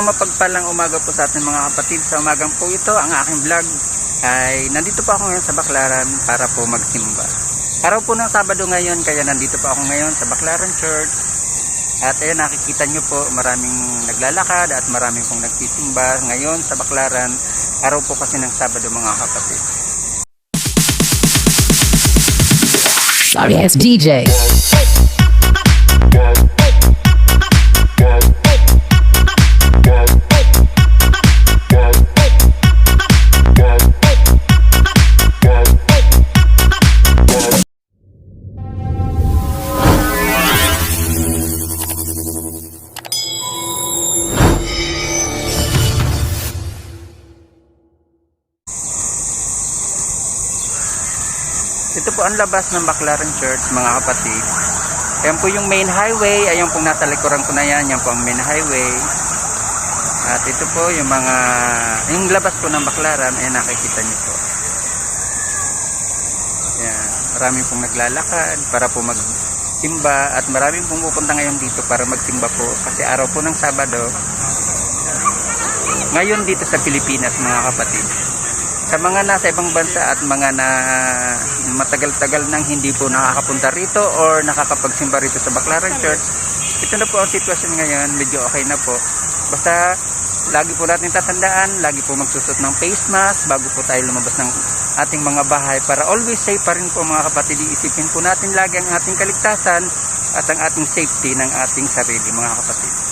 Mapagpalang umaga po sa ating mga kapatid. Sa umagang po ito, ang aking vlog ay nandito po ako ngayon sa Baclaran para po magsimba. Araw po ng Sabado ngayon, kaya nandito po ako ngayon sa Baclaran Church. At ayun, nakikita nyo po, maraming naglalakad at maraming pong nagsisimba ngayon sa Baclaran. Araw po kasi ng Sabado mga kapatid. Sorry, it's DJ. Ito po ang labas ng Baclaran Church mga kapatid. Ayan po yung main highway. Ayan po nasa likuran ko na yan. Yan po ang main highway. At ito po yung labas po ng Baclaran. Ayan, nakikita niyo po. Ayan, maraming pong naglalakad para po magsimba. At maraming pong pupunta ngayon dito para magsimba po. Kasi araw po ng Sabado. Ngayon dito sa Pilipinas mga kapatid. Sa mga nasa ibang bansa at mga na matagal-tagal nang hindi po nakakapunta rito or nakakapagsimba rito sa Baclaran Church, ito na po ang sitwasyon ngayon, medyo okay na po. Basta lagi po natin tatandaan, lagi po magsusot ng face mask bago po tayo lumabas ng ating mga bahay para always safe pa rin po mga kapatid. Iisipin po natin lagi ang ating kaligtasan at ang ating safety ng ating sarili mga kapatid.